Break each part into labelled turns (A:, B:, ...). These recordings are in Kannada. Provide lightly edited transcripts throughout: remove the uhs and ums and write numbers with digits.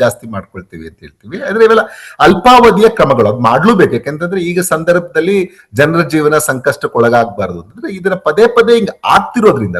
A: ಜಾಸ್ತಿ ಮಾಡ್ಕೊಳ್ತೀವಿ ಅಂತ ಹೇಳ್ತೀವಿ. ಆದ್ರೆ ಇವೆಲ್ಲ ಅಲ್ಪಾವಧಿಯ ಕ್ರಮಗಳು, ಅದು ಮಾಡ್ಲೂಬೇಕು. ಯಾಕಂತಂದ್ರೆ ಈಗ ಸಂದರ್ಭದಲ್ಲಿ ಜನರ ಜೀವನ ಸಂಕಷ್ಟಕ್ಕೊಳಗಾಗಬಾರ್ದು ಅಂತಂದ್ರೆ ಇದನ್ನ ಪದೇ ಪದೇ ಹಿಂಗ್ ಆಗ್ತಿರೋದ್ರಿಂದ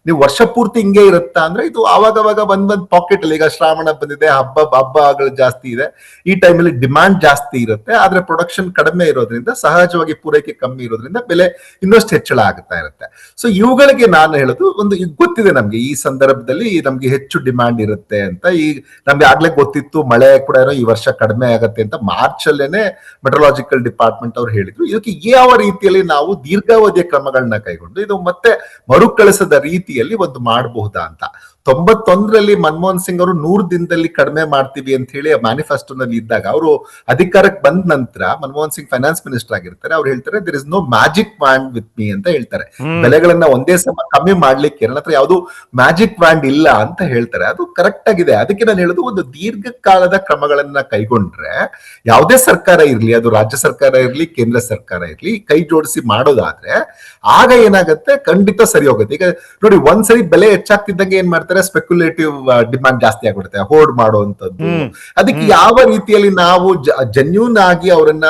A: ನೀವು ವರ್ಷ ಪೂರ್ತಿ ಹಿಂಗೆ ಇರುತ್ತಾ ಅಂದ್ರೆ ಇದು ಆವಾಗವಾಗ ಒಂದ್ ಪಾಕೆಟ್ ಅಲ್ಲಿ, ಈಗ ಶ್ರಾವಣ ಬಂದಿದೆ, ಹಬ್ಬಗಳು ಜಾಸ್ತಿ ಇದೆ, ಈ ಟೈಮಲ್ಲಿ ಡಿಮಾಂಡ್ ಜಾಸ್ತಿ ಇರುತ್ತೆ, ಆದ್ರೆ ಪ್ರೊಡಕ್ಷನ್ ಕಡಿಮೆ ಇರೋದ್ರಿಂದ, ಸಹಜವಾಗಿ ಪೂರೈಕೆ ಕಮ್ಮಿ ಇರೋದ್ರಿಂದ ಬೆಲೆ ಇನ್ನಷ್ಟು ಹೆಚ್ಚಳ ಆಗ್ತಾ ಇರುತ್ತೆ. ಸೊ ಇವುಗಳಿಗೆ ನಾನು ಹೇಳೋದು, ಒಂದು ಈಗ ಗೊತ್ತಿದೆ ನಮ್ಗೆ ಈ ಸಂದರ್ಭದಲ್ಲಿ ನಮ್ಗೆ ಹೆಚ್ಚು ಡಿಮಾಂಡ್ ಇರುತ್ತೆ ಅಂತ. ಈಗ ನಮ್ಗೆ ಆಗ್ಲೇ ಗೊತ್ತಿತ್ತು ಮಳೆ ಕೂಡ ಈ ವರ್ಷ ಕಡಿಮೆ ಆಗತ್ತೆ ಅಂತ ಮಾರ್ಚ್ ಅಲ್ಲೇನೆ ಮೆಟ್ರಲಾಜಿಕಲ್ ಡಿಪಾರ್ಟ್ಮೆಂಟ್ ಅವ್ರು ಹೇಳಿದ್ರು. ಇದಕ್ಕೆ ಯಾವ ರೀತಿಯಲ್ಲಿ ನಾವು ದೀರ್ಘಾವಧಿಯ ಕ್ರಮಗಳನ್ನ ಕೈಗೊಂಡು ಇದು ಮತ್ತೆ ಮರುಕಳಿಸದ ರೀತಿಯಲ್ಲಿ ಒಂದು ಮಾಡಬಹುದಾ ಅಂತ. 91ರಲ್ಲಿ ಮನಮೋಹನ್ ಸಿಂಗ್ ಅವರು 100 ದಿನದಲ್ಲಿ ಕಡಿಮೆ ಮಾಡ್ತೀವಿ ಅಂತ ಹೇಳಿ ಮ್ಯಾನಿಫೆಸ್ಟೋನಲ್ಲಿ ಇದ್ದಾಗ, ಅವರು ಅಧಿಕಾರಕ್ಕೆ ಬಂದ ನಂತರ ಮನಮೋಹನ್ ಸಿಂಗ್ ಫೈನಾನ್ಸ್ ಮಿನಿಸ್ಟರ್ ಆಗಿರ್ತಾರೆ, ಅವ್ರು ಹೇಳ್ತಾರೆ there is no magic wand with me ಅಂತ ಹೇಳ್ತಾರೆ. ಬೆಲೆಗಳನ್ನ ಒಂದೇ ಸಮ ಕಮ್ಮಿ ಮಾಡ್ಲಿಕ್ಕೆ ನನ್ನ ಹತ್ರ ಯಾವುದು ಮ್ಯಾಜಿಕ್ ವ್ಯಾಂಡ್ ಇಲ್ಲ ಅಂತ ಹೇಳ್ತಾರೆ. ಅದು ಕರೆಕ್ಟ್ ಆಗಿದೆ. ಅದಕ್ಕೆ ನಾನು ಹೇಳೋದು, ಒಂದು ದೀರ್ಘಕಾಲದ ಕ್ರಮಗಳನ್ನ ಕೈಗೊಂಡ್ರೆ ಯಾವುದೇ ಸರ್ಕಾರ ಇರ್ಲಿ, ಅದು ರಾಜ್ಯ ಸರ್ಕಾರ ಇರ್ಲಿ, ಕೇಂದ್ರ ಸರ್ಕಾರ ಇರ್ಲಿ, ಕೈ ಜೋಡಿಸಿ ಮಾಡೋದಾದ್ರೆ ಆಗ ಏನಾಗುತ್ತೆ, ಖಂಡಿತ ಸರಿ ಹೋಗುತ್ತೆ. ಈಗ ನೋಡಿ, ಒಂದ್ಸರಿ ಬೆಲೆ ಹೆಚ್ಚಾಗ್ತಿದ್ದಂಗೆ ಏನ್ ಮಾಡ್ತಾರೆ, ಸ್ಪೆಕ್ಯುಲೇಟಿವ್ ಡಿಮಾಂಡ್ ಜಾಸ್ತಿ ಆಗ್ಬಿಡುತ್ತೆ, ಹೋಲ್ಡ್ ಮಾಡುವಂತದ್ದು. ಅದಕ್ಕೆ ಯಾವ ರೀತಿಯಲ್ಲಿ ನಾವು ಜೆನ್ಯೂನ್ ಆಗಿ ಅವರನ್ನ,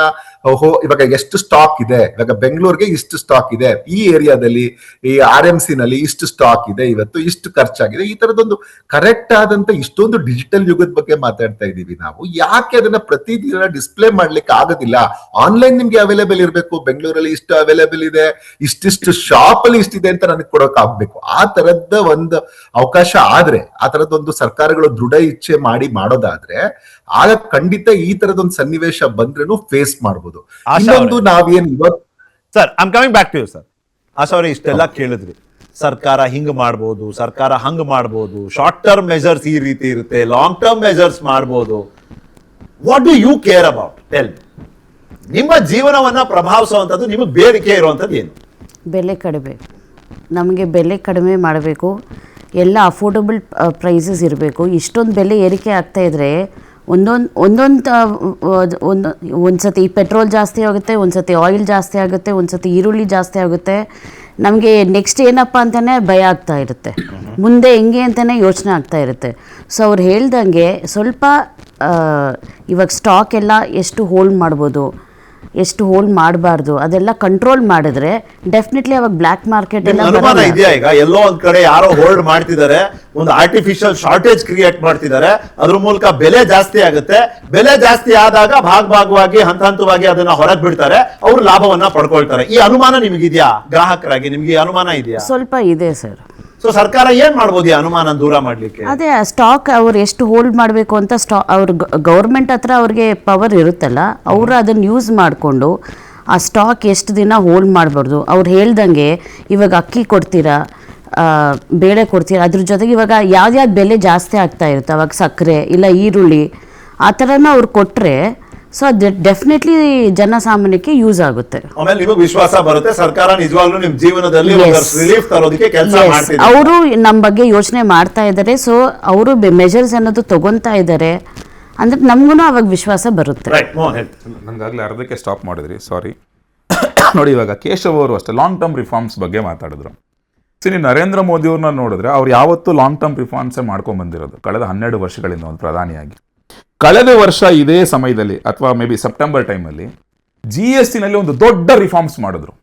A: ಇವಾಗ ಎಷ್ಟು ಸ್ಟಾಕ್ ಇದೆ, ಇವಾಗ ಬೆಂಗಳೂರಿಗೆ ಇಷ್ಟು ಸ್ಟಾಕ್ ಇದೆ, ಈ ಏರಿಯಾದಲ್ಲಿ ಈ RMC ನಲ್ಲಿ ಇಷ್ಟು ಸ್ಟಾಕ್ ಇದೆ, ಇವತ್ತು ಇಷ್ಟು ಖರ್ಚಾಗಿದೆ, ಈ ತರದೊಂದು ಕರೆಕ್ಟ್ ಆದಂತ ಇಷ್ಟೊಂದು ಡಿಜಿಟಲ್ ಯುಗದ ಬಗ್ಗೆ ಮಾತಾಡ್ತಾ ಇದೀವಿ ನಾವು. ಯಾಕೆ ಅದನ್ನ ಪ್ರತಿದಿನ ಡಿಸ್ಪ್ಲೇ ಮಾಡ್ಲಿಕ್ಕೆ ಆಗೋದಿಲ್ಲ? ಆನ್ಲೈನ್ ನಿಮ್ಗೆ ಅವೈಲೇಬಲ್ ಇರಬೇಕು, ಬೆಂಗಳೂರಲ್ಲಿ ಇಷ್ಟು ಅವೈಲೇಬಲ್ ಇದೆ, ಇಷ್ಟಿಷ್ಟು ಶಾಪ್ ಅಲ್ಲಿ ಇಷ್ಟಿದೆ ಅಂತ ನನಗೆ ಕೊಡೋಕೆ ಆಗ್ಬೇಕು. ಆ ತರದ ಒಂದು ಅವಕಾಶ ಆದ್ರೆ, ಆ ತರದೊಂದು ಸರ್ಕಾರಗಳು ದೃಢ ಇಚ್ಛೆ ಮಾಡೋದಾದ್ರೆ, ಆಗ ಖಂಡಿತ ಈ ತರದೊಂದು ಸನ್ನಿವೇಶ ಬಂದ್ರೂ ಫೇಸ್ ಮಾಡಬಹುದು. ಇನ್ನೊಂದು ನಾವೇನು ಇವತ್ತು
B: sir, I am coming back to you sir. Asha ಅವರೇ, ಇಷ್ಟೆಲ್ಲ ಕೇಳಿದ್ರಿ, ಸರ್ಕಾರ ಹಿಂಗ್ ಮಾಡ್ಬೋದು, ಸರ್ಕಾರ ಹಂಗ್ ಮಾಡ್ಬೋದು, ಶಾರ್ಟ್ ಟರ್ಮ್ ಮೆಜರ್ಸ್ ಈ ರೀತಿ ಇರುತ್ತೆ, ಲಾಂಗ್ ಟರ್ಮ್ ಮೆಜರ್ಸ್ ಮಾಡ್ಬೋದು. What do you care about? Tell. ನಿಮ್ಮ ಜೀವನವನ್ನ ಪ್ರಭಾವಿಸುವಂಥದ್ದು, ನಿಮಗೆ ಬೇಡಿಕೆ ಇರುವಂಥದ್ದು ಏನು?
C: ಬೆಲೆ ಕಡಿಮೆ, ನಮಗೆ ಬೆಲೆ ಕಡಿಮೆ ಮಾಡಬೇಕು, ಎಲ್ಲ ಅಫೋರ್ಡಬಲ್ ಪ್ರೈಸಸ್ ಇರಬೇಕು. ಇಷ್ಟೊಂದು ಬೆಲೆ ಏರಿಕೆ ಆಗ್ತಾ ಇದ್ರೆ ಒಂದ್ಸತಿ ಪೆಟ್ರೋಲ್ ಜಾಸ್ತಿ ಆಗುತ್ತೆ, ಒಂದ್ಸತಿ ಆಯಿಲ್ ಜಾಸ್ತಿ ಆಗುತ್ತೆ, ಒಂದ್ಸತಿ ಈರುಳ್ಳಿ ಜಾಸ್ತಿ ಆಗುತ್ತೆ. ನಮಗೆ ನೆಕ್ಸ್ಟ್ ಏನಪ್ಪ ಅಂತಲೇ ಭಯ ಆಗ್ತಾ ಇರುತ್ತೆ, ಮುಂದೆ ಹೆಂಗೆ ಅಂತಲೇ ಯೋಚನೆ ಆಗ್ತಾ ಇರುತ್ತೆ. ಸೊ ಅವ್ರು ಹೇಳ್ದಂಗೆ ಸ್ವಲ್ಪ ಇವಾಗ ಸ್ಟಾಕ್ ಎಲ್ಲ ಎಷ್ಟು ಹೋಲ್ಡ್ ಮಾಡ್ಬೋದು, ಎಷ್ಟು ಹೋಲ್ಡ್ ಮಾಡಬಾರ್ದು, ಅದೆಲ್ಲ ಕಂಟ್ರೋಲ್ ಮಾಡಿದ್ರೆ ಡೆಫಿನೆಟ್ಲಿ ಅವಾಗ ಬ್ಲ್ಯಾಕ್ ಮಾರ್ಕೆಟ್ ಎಲ್ಲ
B: ಅನುಮಾನ ಇದೆಯಾ? ಈಗ ಎಲ್ಲೋ ಒಂದ್ ಕಡೆ ಯಾರೋ ಹೋಲ್ಡ್ ಮಾಡ್ತಿದ್ದಾರೆ, ಒಂದು ಆರ್ಟಿಫಿಷಿಯಲ್ ಶಾರ್ಟೇಜ್ ಕ್ರಿಯೇಟ್ ಮಾಡ್ತಿದ್ದಾರೆ, ಅದ್ರ ಮೂಲಕ ಬೆಲೆ ಜಾಸ್ತಿ ಆಗುತ್ತೆ. ಬೆಲೆ ಜಾಸ್ತಿ ಆದಾಗ ಭಾಗವಾಗಿ ಹಂತವಾಗಿ ಅದನ್ನ ಹೊರಗೆ ಬಿಡ್ತಾರೆ, ಅವರು ಲಾಭವನ್ನ ಪಡ್ಕೊಳ್ತಾರೆ. ಈ ಅನುಮಾನ ನಿಮಗಿದ್ಯಾ? ಗ್ರಾಹಕರಾಗಿ ನಿಮ್ಗೆ ಈ ಅನುಮಾನ ಇದೆಯಾ?
C: ಸ್ವಲ್ಪ ಇದೆ ಸರ್.
B: ಸೊ ಸರ್ಕಾರ ಏನ್ ಮಾಡ್ಬೋದು ಈ ಅನುಮಾನ ದೂರ ಮಾಡ್ಲಿಕ್ಕೆ?
C: ಅದೇ ಸ್ಟಾಕ್ ಅವ್ರು ಎಷ್ಟು ಹೋಲ್ಡ್ ಮಾಡಬೇಕು ಅಂತ ಅವ್ರ ಗೌರ್ಮೆಂಟ್ ಹತ್ರ ಅವ್ರಿಗೆ ಪವರ್ ಇರುತ್ತಲ್ಲ, ಅವರು ಅದನ್ನು ಯೂಸ್ ಮಾಡಿಕೊಂಡು ಆ ಸ್ಟಾಕ್ ಎಷ್ಟು ದಿನ ಹೋಲ್ಡ್ ಮಾಡಬಾರ್ದು. ಅವ್ರು ಹೇಳ್ದಂಗೆ ಇವಾಗ ಅಕ್ಕಿ ಕೊಡ್ತೀರಾ, ಬೇಳೆ ಕೊಡ್ತೀರಾ, ಅದ್ರ ಜೊತೆಗೆ ಇವಾಗ ಯಾವ್ದು ಬೆಲೆ ಜಾಸ್ತಿ ಆಗ್ತಾ ಇರುತ್ತೆ, ಅವಾಗ ಸಕ್ಕರೆ ಇಲ್ಲ ಈರುಳ್ಳಿ ಆ ಥರನ ಅವ್ರು ಕೊಟ್ಟರೆ ಸೊ ಡೆಫಿನೆಟ್ಲಿ ಜನಸಾಮಾನ್ಯಕ್ಕೆ ಯೂಸ್ ಆಗುತ್ತೆ.
B: ಆಮೇಲೆ ನಿಮಗೆ ವಿಶ್ವಾಸ ಬರುತ್ತೆ, ಸರ್ಕಾರ ನಿಜವಾಗ್ಲೂ ನಿಮ್ಮ ಜೀವನದಲ್ಲಿ ರಿಲೀಫ್ ತರೋದಕ್ಕೆ ಕೆಲಸ ಮಾಡ್ತಿದೆ,
C: ಅವರು ನಮ್ಮ ಬಗ್ಗೆ ಯೋಚನೆ ಮಾಡ್ತಾ ಇದ್ದಾರೆ. ಸೊ ಅವರು ಮೆಜರ್ಸ್ ಅನ್ನೋದು ತಗೊಂತಾ ಇದ್ದಾರೆ ಅಂದ್ರೆ ನಮಗೂ ಅವಾಗ ವಿಶ್ವಾಸ ಬರುತ್ತೆ.
D: ನಂಗಾಗ್ಲೇ ಅರ್ಧಕ್ಕೆ ಸ್ಟಾಪ್ ಮಾಡಿದ್ರಿ, ಸಾರಿ. ನೋಡಿ, ಇವಾಗ ಕೇಶವ್ ಅವರು ಅಷ್ಟೇ ಲಾಂಗ್ ಟರ್ಮ್ ರಿಫಾರ್ಮ್ಸ್ ಬಗ್ಗೆ ಮಾತಾಡಿದ್ರು. ನೀವು ನರೇಂದ್ರ ಮೋದಿ ಅವ್ರನ್ನ ನೋಡಿದ್ರೆ ಅವ್ರು ಯಾವತ್ತೂ ಲಾಂಗ್ ಟರ್ಮ್ ರಿಫಾರ್ಮ್ಸೇ ಮಾಡ್ಕೊಂಡ್ ಬಂದಿರೋದು ಕಳೆದ 12 ವರ್ಷಗಳಿಂದ ಒಂದು ಪ್ರಧಾನಿಯಾಗಿ. ಕಳೆದ ವರ್ಷ ಇದೇ ಸಮಯದಲ್ಲಿ ಅಥವಾ ಮೇ ಬಿ ಸೆಪ್ಟೆಂಬರ್ ಟೈಮಲ್ಲಿ GST ನಲ್ಲಿ ಒಂದು ದೊಡ್ಡ ರಿಫಾರ್ಮ್ಸ್ ಮಾಡಿದ್ರು.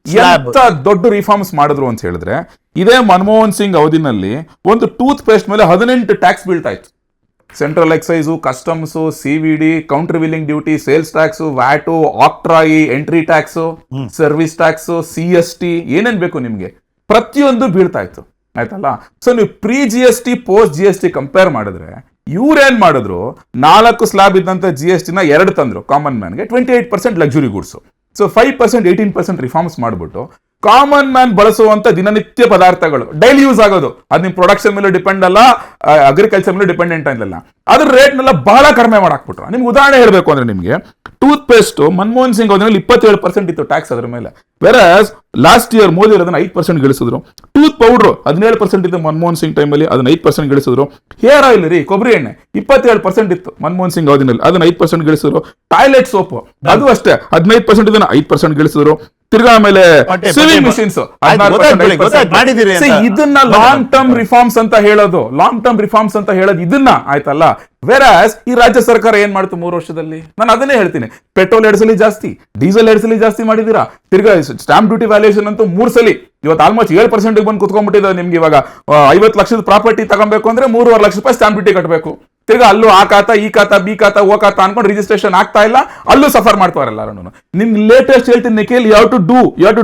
D: ಎಂತ ದೊಡ್ಡ ರಿಫಾರ್ಮ್ಸ್ ಮಾಡಿದ್ರು ಅಂತ ಹೇಳಿದ್ರೆ, ಇದೇ ಮನಮೋಹನ್ ಸಿಂಗ್ ಅವಧಿನಲ್ಲಿ ಒಂದು ಟೂತ್ ಪೇಸ್ಟ್ ಮೇಲೆ 18 ಟ್ಯಾಕ್ಸ್ ಬೀಳ್ತಾ ಇತ್ತು. Central excise, customs, CVD, countervailing duty, sales tax, VAT, octroi, entry tax, service tax, CST, ಏನೇನ್ ಬೇಕು ನಿಮ್ಗೆ ಪ್ರತಿಯೊಂದು ಬೀಳ್ತಾ ಇತ್ತು. ಆಯ್ತಲ್ಲ? ಸೊ ನೀವು pre GST post GST compare ಮಾಡಿದ್ರೆ ಇವ್ರೇನ್ ಮಾಡಿದ್ರು, 4 ಸ್ಲಾಬ್ ಇದ್ದಂತ GST ನ 2 ತಂದ್ರು ಕಾಮನ್ ಮ್ಯಾನ್ಗೆ, 28% ಲಕ್ಸುರಿ ಗೂಡ್ಸ್. ಸೊ 5% 18% ರಿಫಾರ್ಮ್ಸ್ ಮಾಡ್ಬಿಟ್ಟು ಕಾಮನ್ ಮ್ಯಾನ್ ಬಳಸುವಂತ ದಿನನಿತ್ಯ ಪದಾರ್ಥಗಳು, ಡೈಲಿ ಯೂಸ್ ಆಗೋದು, ಅದು ನಿಮ್ ಪ್ರೊಡಕ್ಷನ್ ಮೇಲೆ ಡಿಪೆಂಡ್ ಅಲ್ಲ, ಅಗ್ರಿಕಲ್ಚರ್ ಮೇಲೆ ಡಿಪೆಂಡೆಂಟ್ ಇಲ್ಲ, ಅದ್ರ ರೇಟ್ನೆಲ್ಲ ಬಹಳ ಕಡಿಮೆ ಮಾಡಾಕ್ಬಿಟ್ರು. ನಿಮ್ಗೆ ಉದಾಹರಣೆ ಹೇಳಬೇಕು ಅಂದ್ರೆ, ನಿಮಗೆ ಟೂತ್ ಪೇಸ್ಟ್ ಮನಮೋಹನ್ ಸಿಂಗ್ ಅವರಲ್ಲಿ 27% ಇತ್ತು ಟ್ಯಾಕ್ಸ್ ಅದ್ರ ಮೇಲೆ, ವೆರಸ್ ಲಾಸ್ಟ್ ಇಯರ್ ಮೋದಿ ಅದನ್ನ 5% ಗಳಿಸಿದ್ರು. ಟೂತ್ ಪೌಡರ್ 17% ಇತ್ತು ಮನಮೋಹನ್ ಸಿಂಗ್ ಟೈಮಲ್ಲಿ, ಅದನ್ನ 5% ಗಳಿಸಿದ್ರು. ಹೇರ್ ಆಯಿಲ್ ರೀ, ಕೊಬ್ಬರಿ ಎಣ್ಣೆ 27% ಇತ್ತು ಮನಮೋಹನ್ ಸಿಂಗ್ ಅವಧಿನಲ್ಲಿ, ಅದನ್ನ 5% ಗಳಿಸಿದ್ರು. ಟಾಯ್ಲೆಟ್ ಸೋಪ್ ಅದು ಅಷ್ಟೇ 15% ಇದನ್ನ 5% ಗಳಿಸಿದ್ರು. ತಿರ್ಗಾ ಆಮೇಲೆ
B: ಪಟ್ಟೆ,
D: ಸಿವಿಂಗ್
B: ಪಟ್ಟೆ,
D: ಮಿಷಿನ್ಸ್
B: ಗೊತ್ತಾಯ್ತು, ಮಾಡಿದ್ದೀರಿ ಅಂತ.
D: ಇದನ್ನ ಲಾಂಗ್ ಟರ್ಮ್ ರಿಫಾರ್ಮ್ಸ್ ಅಂತ ಹೇಳೋದು, ಲಾಂಗ್ ಟರ್ಮ್ ರಿಫಾರ್ಮ್ಸ್ ಅಂತ ಹೇಳೋದು ಇದನ್ನ ಆಯ್ತಲ್ಲ. ವೆರಾಸ್ ಈ ರಾಜ್ಯ ಸರ್ಕಾರ ಏನ್ ಮಾಡ್ತು 3 ವರ್ಷದಲ್ಲಿ? ನಾನು ಅದನ್ನೇ ಹೇಳ್ತೀನಿ. ಪೆಟ್ರೋಲ್ 2 ಸಲ ಜಾಸ್ತಿ, ಡೀಸೆಲ್ 2 ಸಲ ಜಾಸ್ತಿ ಮಾಡಿದೀರಾ. ತಿರ್ಗಾ ಸ್ಟಾಂಪ್ ಡ್ಯೂಟಿ ವ್ಯಾಲ್ಯೂಷನ್ ಅಂತೂ 3 ಸಲ, ಇವತ್ತು ಆಲ್ಮೋಸ್ಟ್ 7% ಬಂದು ಕುತ್ಕೊಂಡ್ಬಿಟ್ಟಿದೆ. ನಿಮ್ಗೆ ಇವಾಗ 50 ಲಕ್ಷದ ಪ್ರಾಪರ್ಟಿ ತಗೊಬೇಕು ಅಂದ್ರೆ 3.5 ಲಕ್ಷ ರೂಪಾಯಿ ಸ್ಟಾಂಪ್ ಡ್ಯೂಟಿ ಕಟ್ಟಬೇಕು. ತಿರ್ಗಾ ಅಲ್ಲೂ ಆ ಖಾತಾ, ಈ ಖಾತಾ, ಬಿ ಖಾತಾ, ಓ ಖಾತಾ ಅನ್ಕೊಂಡು ರಿಜಿಸ್ಟ್ರೇಷನ್ ಆಗ್ತಾ ಇಲ್ಲ, ಅಲ್ಲೂ ಸಫರ್ ಮಾಡ್ತಾರೆ ಎಲ್ಲರೂ. ನಿಮ್ಗೆ ಲೇಟೆಸ್ಟ್ ಹೇಳ್ತೀನಿ Nikhil, you have to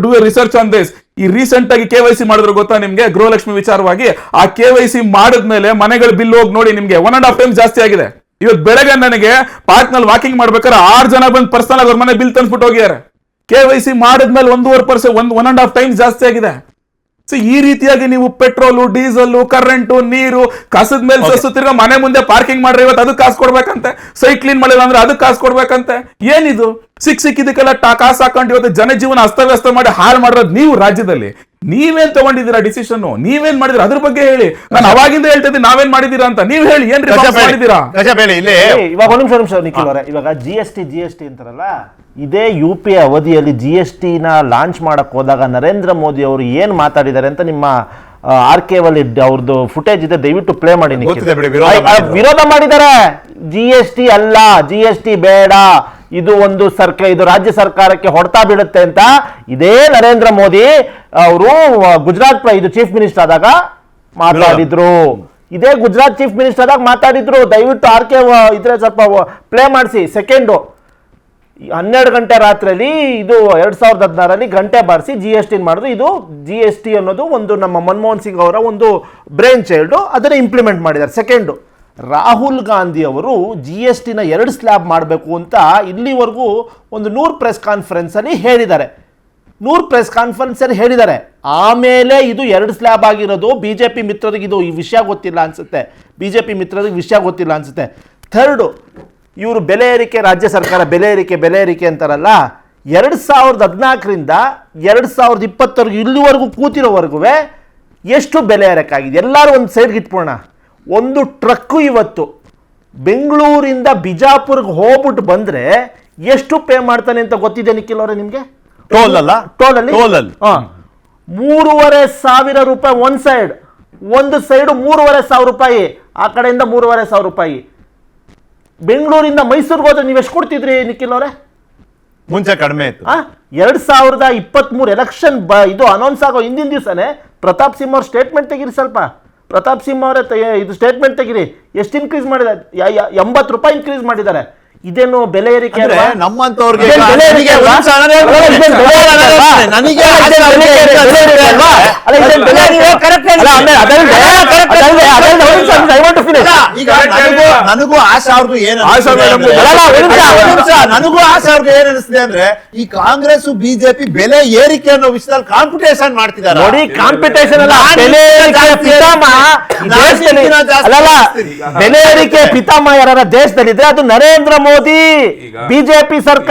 D: do a research on this. ಈ ರೀಸೆಂಟ್ ಆಗಿ KYC ಮಾಡಿದ್ರು ಗೊತ್ತಾ ನಿಮ್ಗೆ, ಗೃಹಲಕ್ಷ್ಮಿ ವಿಚಾರವಾಗಿ. ಆ KYC ಮಾಡಿದ್ಮೇಲೆ ಮನೆಗಳ ಬಿಲ್ ಹೋಗಿ ನೋಡಿ, ನಿಮ್ಗೆ 1.5 ಟೈಮ್ಸ್ ಜಾಸ್ತಿ ಆಗಿದೆ. ಇವತ್ತು ಬೆಳಗ್ಗೆ ನನಗೆ ಪಾರ್ಕ್ ನಲ್ಲಿ ವಾಕಿಂಗ್ ಮಾಡ್ಬೇಕಾದ್ರೆ 6 ಜನ ಬಂದು ಪರ್ಸನಲ್ ಆಗಿ ಅವ್ರ ಮನೆ ಬಿಲ್ ತಂದ್ಬಿಟ್ಟು ಹೋಗ್ಯಾರ. KYC ಮಾಡಿದ್ಮೇಲೆ 1.5 ಟೈಮ್ಸ್ ಜಾಸ್ತಿ ಆಗಿದೆ. ಸೊ ಈ ರೀತಿಯಾಗಿ ನೀವು ಪೆಟ್ರೋಲು, ಡೀಸೆಲ್, ಕರೆಂಟು, ನೀರು, ಕಸದ ಮೇಲೆ ಸಸ್ಸು, ತಿರ್ಗಾ ಮನೆ ಮುಂದೆ ಪಾರ್ಕಿಂಗ್ ಮಾಡ್ರೆ ಇವತ್ತು ಅದಕ್ಕೆ ಕಾಸು ಕೊಡ್ಬೇಕಂತೆ. ಸೈಟ್ ಕ್ಲೀನ್ ಮಾಡಿಲ್ಲ ಅಂದ್ರೆ ಅದಕ್ಕೆ ಕಾಸು ಕೊಡ್ಬೇಕಂತೆ. ಏನಿದು ಸಿಕ್ಕಿದಕ್ಕೆಲ್ಲ ಕಾಸು ಹಾಕೊಂಡು ಇವತ್ತು ಜನಜೀವನ ಅಸ್ತವ್ಯಸ್ತ ಮಾಡಿ ಹಾಳು ಮಾಡಿರೋದು ನೀವು ರಾಜ್ಯದಲ್ಲಿ. ನೀವೇನ್ ತಗೊಂಡಿದ್ದೀರಾ ಡಿಸಿಷನ್? ನೀವೇನ್ ಮಾಡಿದಿರಾ ಅದ್ರ ಬಗ್ಗೆ ಹೇಳಿ. ನಾನು ಅವಾಗಿಂದ ಹೇಳ್ತಾ ಇದ್ದೀನಿ ನಾವೇನ್ ಮಾಡಿದೀರಾ ಅಂತ. ನೀವ್ ಹೇಳಿ, ಏನ್ ಮಾಡಿದೀರಾ?
E: ಇವಾಗ ಒಂದು ನಿಮಿಷ ನಿಖಿಲ್ ಅವರೇ, ಇವಾಗ GST ಅಂತಾರಲ್ಲ, ಇದೇ UPA ಅವಧಿಯಲ್ಲಿ GST ನ ಲಾಂಚ್ ಮಾಡಕ್ ಹೋದಾಗ ನರೇಂದ್ರ ಮೋದಿ ಅವರು ಏನ್ ಮಾತಾಡಿದ್ದಾರೆ ಅಂತ ನಿಮ್ಮ RKL ಅವ್ರದ್ದು ಫುಟೇಜ್ ಇದೆ, ದಯವಿಟ್ಟು ಪ್ಲೇ ಮಾಡಿ. ವಿರೋಧ ಮಾಡಿದ್ದಾರೆ. GST ಅಲ್ಲ, GST ಬೇಡ, ಇದು ಒಂದು ಇದು ರಾಜ್ಯ ಸರ್ಕಾರಕ್ಕೆ ಹೊಡೆತ ಬೀಳುತ್ತೆ ಅಂತ ಇದೇ ನರೇಂದ್ರ ಮೋದಿ ಅವರು ಗುಜರಾತ್ ಇದು ಚೀಫ್ ಮಿನಿಸ್ಟರ್ ಆದಾಗ ಮಾತಾಡಿದ್ರು. ಇದೇ ಗುಜರಾತ್ ಚೀಫ್ ಮಿನಿಸ್ಟರ್ ಆದಾಗ ಮಾತಾಡಿದ್ರು. ದಯವಿಟ್ಟು ಇದ್ರೆ ಸ್ವಲ್ಪ ಪ್ಲೇ ಮಾಡಿಸಿ. ಸೆಕೆಂಡು 12 ಗಂಟೆ ರಾತ್ರಿಯಲ್ಲಿ ಇದು 2016 ಗಂಟೆ ಬಾರಿಸಿ GST ಮಾಡಿದ್ರು. ಇದು GST ಅನ್ನೋದು ಒಂದು ನಮ್ಮ ಮನಮೋಹನ್ ಸಿಂಗ್ ಅವರ ಒಂದು ಬ್ರೈನ್ ಚೈಲ್ಡು, ಅದನ್ನ ಇಂಪ್ಲಿಮೆಂಟ್ ಮಾಡಿದ್ದಾರೆ. ಸೆಕೆಂಡು, ರಾಹುಲ್ ಗಾಂಧಿ ಅವರು GST ನ 2 ಸ್ಲ್ಯಾಬ್ ಮಾಡಬೇಕು ಅಂತ ಇಲ್ಲಿವರೆಗೂ ಒಂದು 100 ಪ್ರೆಸ್ ಕಾನ್ಫರೆನ್ಸ್ ಅಲ್ಲಿ ಹೇಳಿದ್ದಾರೆ. 100 ಪ್ರೆಸ್ ಕಾನ್ಫರೆನ್ಸ್ ಅಲ್ಲಿ ಹೇಳಿದ್ದಾರೆ. ಆಮೇಲೆ ಇದು 2 ಸ್ಲ್ಯಾಬ್ ಆಗಿರೋದು BJP ಮಿತ್ರರಿಗೆ ಇದು ಈ ವಿಷಯ ಗೊತ್ತಿಲ್ಲ ಅನ್ಸುತ್ತೆ. BJP ಮಿತ್ರರಿಗೆ ವಿಷಯ ಗೊತ್ತಿಲ್ಲ ಅನ್ಸುತ್ತೆ. ಥರ್ಡು, ಇವರು ಬೆಲೆ ಏರಿಕೆ, ರಾಜ್ಯ ಸರ್ಕಾರ ಬೆಲೆ ಏರಿಕೆ ಅಂತಾರಲ್ಲ, 2014ರಿಂದ 2020 ಇಲ್ಲಿವರೆಗೂ ಕೂತಿರೋವರೆಗೂ ಎಷ್ಟು ಬೆಲೆ ಏರಕ್ಕಾಗಿದೆ? ಎಲ್ಲರೂ ಒಂದು ಸೈಡ್ಗೆ ಇಟ್ಬೋಣ. ಒಂದು ಟ್ರಕ್ಕು ಇವತ್ತು ಬೆಂಗಳೂರಿಂದ ಬಿಜಾಪುರ್ಗೆ ಹೋಗ್ಬಿಟ್ಟು ಬಂದ್ರೆ ಎಷ್ಟು ಪೇ ಮಾಡ್ತಾನೆ ಅಂತ ಗೊತ್ತಿದೆ ನಿಖಿಲ್ ಅವರೇ ನಿಮ್ಗೆ? ಟೋಲಲ್ಲಿ 3,500 ರೂಪಾಯಿ ಒಂದು ಸೈಡು 3,500 ರೂಪಾಯಿ, ಆ ಕಡೆಯಿಂದ 3,500 ರೂಪಾಯಿ. ಬೆಂಗಳೂರಿಂದ ಮೈಸೂರಿಗೆ ಹೋದ್ರೆ ನೀವು ಎಷ್ಟು ಕೊಡ್ತಿದ್ರಿ ನಿಖಿಲ್ ಅವರೇ?
B: ಮುಂಚೆ ಕಡಿಮೆ ಇತ್ತು.
E: 2023 ಎಲೆಕ್ಷನ್ ಇದು ಅನೌನ್ಸ್ ಆಗೋ ಹಿಂದಿನ ದಿವಸನೇ ಪ್ರತಾಪ್ ಸಿಂಹ ಅವ್ರ ಸ್ಟೇಟ್ಮೆಂಟ್ ತೆಗೀರಿ. ಸ್ವಲ್ಪ ಪ್ರತಾಪ್ ಸಿಂಹ ಅವರೇ ಇದು ಸ್ಟೇಟ್ಮೆಂಟ್ ತೆಗೀರಿ. ಎಷ್ಟು ಇನ್ಕ್ರೀಸ್ ಮಾಡಿದ್ದಾರೆ? 80 ರೂಪಾಯಿ ಇನ್ಕ್ರೀಸ್ ಮಾಡಿದ್ದಾರೆ. ಇದೇನು ಬೆಲೆ ಏರಿಕೆ?
B: ನಮ್ಮಂತವ್ರಿಗೆ ನನಗೂ ಆಶಾ ಅವ್ರಿಗೂ ಏನ್ ಅನಿಸ್ತಿದೆ ಅಂದ್ರೆ, ಈ ಕಾಂಗ್ರೆಸ್ BJP ಬೆಲೆ ಏರಿಕೆ ಅನ್ನೋ ವಿಷಯದಲ್ಲಿ ಕಾಂಪಿಟೇಷನ್ ಮಾಡ್ತಿದ್ದಾರೆ.
E: ನೋಡಿ, ಕಾಂಪಿಟೇಷನ್ ಅಲ್ಲ, ಬೆಲೆ ಏರಿಕೆ ಪಿತಾಮಹ ಯಾರ ದೇಶದಲ್ಲಿದ್ರೆ ಅದು ನರೇಂದ್ರ ಮೋದಿ. BJP ಸರ್ಕಾರ